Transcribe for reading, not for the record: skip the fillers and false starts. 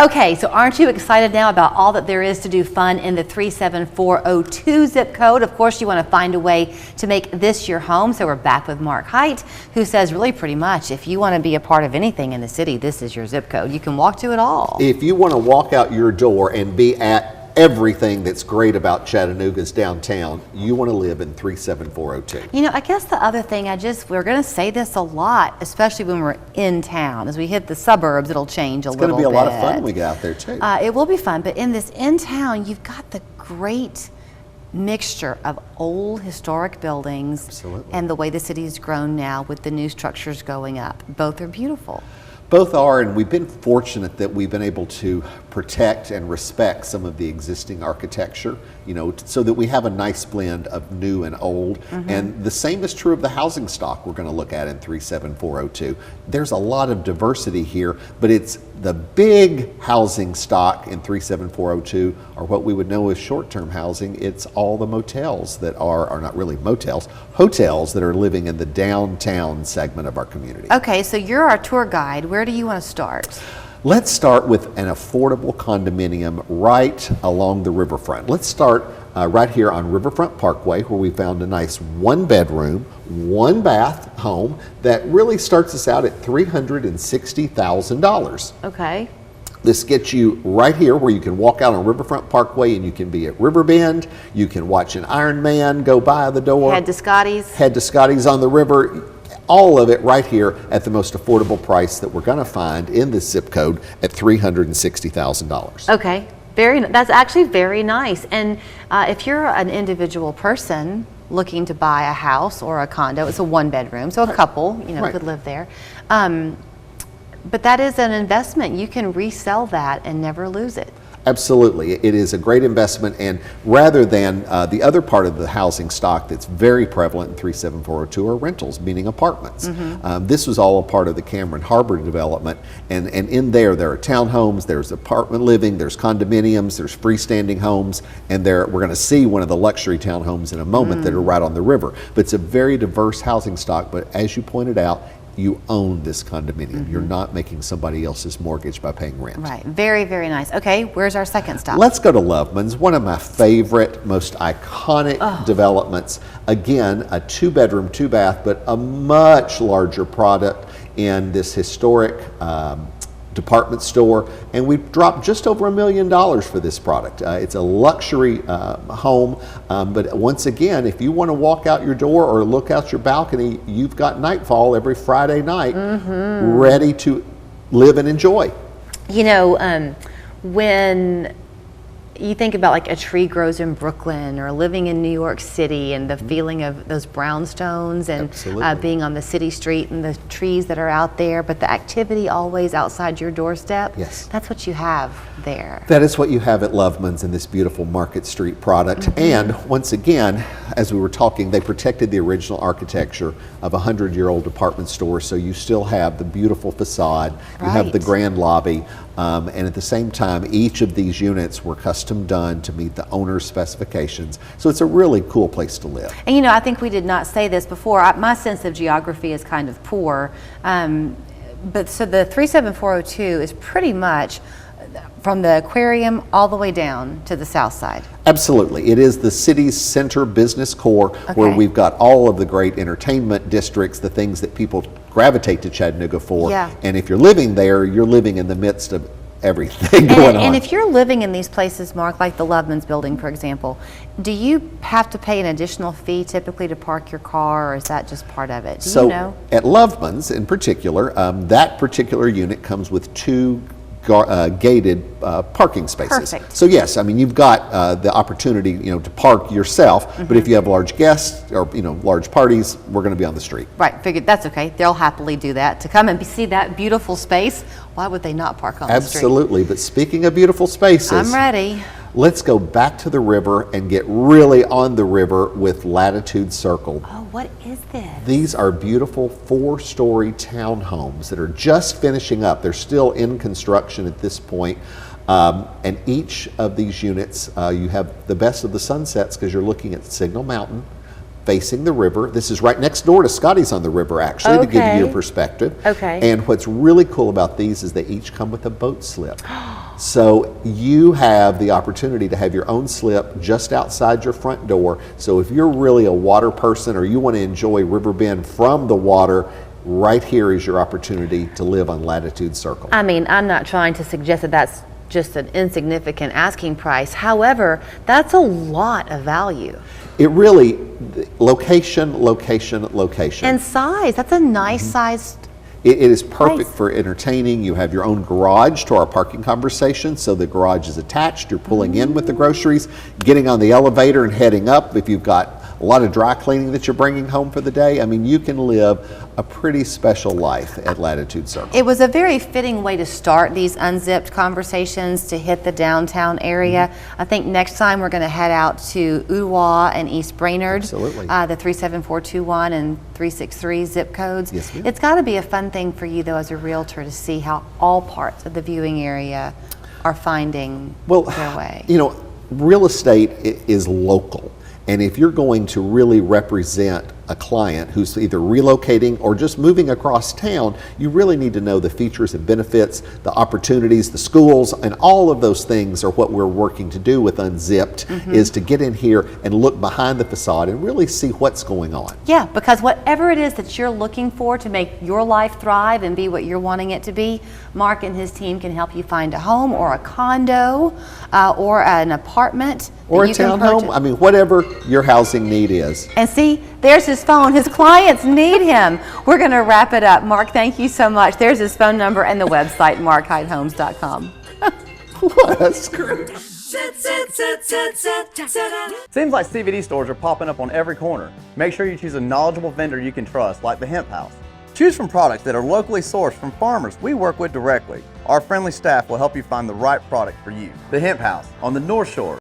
Okay, so aren't you excited now about all that there is to do fun in the 37402 zip code? Of course, you want to find a way to make this your home. So we're back with Mark Hite, who says really pretty much if you want to be a part of anything in the city, this is your zip code. You can walk to it all. If you want to walk out your door and be at everything that's great about Chattanooga's downtown, you want to live in 37402. You know, I guess the other thing, we're going to say this a lot, especially when we're in town. As we hit the suburbs, it'll change a little bit. It's going to be a lot of fun when we get out there too. It will be fun, but in this in town, you've got the great mixture of old historic buildings. Absolutely. And the way the city's grown now with the new structures going up. Both are beautiful. Both are, and we've been fortunate that we've been able to protect and respect some of the existing architecture, you know, so that we have a nice blend of new and old. And the same is true of the housing stock we're going to look at in 37402. There's a lot of diversity here, but it's the big housing stock in 37402 are what we would know as short-term housing. It's all the motels that are not really motels, hotels that are living in the downtown segment of our community. Okay, so you're our tour guide. Where do you want to start? Let's start with an affordable condominium right along the riverfront. Let's start right here on Riverfront Parkway, where we found a nice 1-bedroom, 1-bath home that really starts us out at $360,000. Okay. This gets you right here where you can walk out on Riverfront Parkway and you can be at Riverbend. You can watch an Iron Man go by the door. Head to Scotty's. Head to Scotty's on the river. All of it right here at the most affordable price that we're going to find in this zip code at $360,000. Okay, that's actually very nice. And if you're an individual person looking to buy a house or a condo, it's a 1-bedroom, so a couple, you know, could live there. But that is an investment. You can resell that and never lose it. Absolutely. It is a great investment, and rather than the other part of the housing stock that's very prevalent in 37402 are rentals, meaning apartments. This was all a part of the Cameron Harbor development, and in there are townhomes, there's apartment living, there's condominiums, there's freestanding homes, and we're going to see one of the luxury townhomes in a moment that are right on the river. But it's a very diverse housing stock, but as you pointed out, you own this condominium. You're not making somebody else's mortgage by paying rent. Right, very, very nice. Okay, where's our second stop? Let's go to Loveman's, one of my favorite, most iconic developments. Again, a 2-bedroom, 2-bath, but a much larger product in this historic department store, and we've dropped just over $1 million for this product. It's a luxury home, but once again, if you want to walk out your door or look out your balcony, you've got Nightfall every Friday night ready to live and enjoy. You know, when you think about like a tree grows in Brooklyn or living in New York City and the feeling of those brownstones and being on the city street and the trees that are out there, but the activity always outside your doorstep. Yes. That's what you have there. That is what you have at Loveman's in this beautiful Market Street product. And once again, as we were talking, they protected the original architecture of a 100-year-old department store, so you still have the beautiful facade, you have the grand lobby, and at the same time, each of these units were custom done to meet the owner's specifications. So it's a really cool place to live. And you know, I think we did not say this before. My sense of geography is kind of poor. But so the 37402 is pretty much from the aquarium all the way down to the south side. Absolutely. It is the city's center business core where we've got all of the great entertainment districts, the things that people gravitate to Chattanooga for. And if you're living there, you're living in the midst of everything going on. And if you're living in these places, Mark, like the Loveman's building, for example, do you have to pay an additional fee typically to park your car, or is that just part of it? Do you know? At Loveman's in particular, that particular unit comes with 2 gated parking spaces. Perfect. So yes, I mean, you've got the opportunity, you know, to park yourself, but if you have large guests or, you know, large parties, we're going to be on the street. Right, figured that's okay. They'll happily do that. To come and see that beautiful space, why would they not park on the street? Absolutely, but speaking of beautiful spaces, I'm ready. Let's go back to the river and get really on the river with Latitude Circle. Oh, what is this? These are beautiful 4-story townhomes that are just finishing up. They're still in construction at this point. And each of these units, you have the best of the sunsets because you're looking at Signal Mountain, facing the river. This is right next door to Scotty's on the river, actually, to give you your perspective. And what's really cool about these is they each come with a boat slip. So you have the opportunity to have your own slip just outside your front door. So if you're really a water person or you want to enjoy Riverbend from the water, right here is your opportunity to live on Latitude Circle. I mean, I'm not trying to suggest that that's just an insignificant asking price. However, that's a lot of value. It really, location, location, location. And size, that's a nice sized. It is perfect Nice. for entertaining. You have your own garage to our parking conversation, so the garage is attached. You're pulling in with the groceries, getting on the elevator and heading up. If you've got a lot of dry cleaning that you're bringing home for the day, I mean, you can live a pretty special life at Latitude Circle. It was a very fitting way to start these Unzipped conversations, to hit the downtown area. I think next time we're going to head out to Uwa and East Brainerd. Absolutely. The 37421 and 363 zip codes. Yes, ma'am. It's got to be a fun thing for you, though, as a realtor, to see how all parts of the viewing area are finding their way. You know, real estate is local. And if you're going to really represent a client who's either relocating or just moving across town, you really need to know the features and benefits, the opportunities, the schools, and all of those things are what we're working to do with Unzipped, is to get in here and look behind the facade and really see what's going on. Yeah, because whatever it is that you're looking for to make your life thrive and be what you're wanting it to be, Mark and his team can help you find a home or a condo or an apartment. Or that a you can townhome, purchase. I mean, whatever your housing need is. And see, there's his phone. His clients need him. We're going to wrap it up. Mark, thank you so much. There's his phone number and the website, markhitehomes.com. What a screw. Seems like CBD stores are popping up on every corner. Make sure you choose a knowledgeable vendor you can trust, like the Hemp House. Choose from products that are locally sourced from farmers we work with directly. Our friendly staff will help you find the right product for you. The Hemp House on the North Shore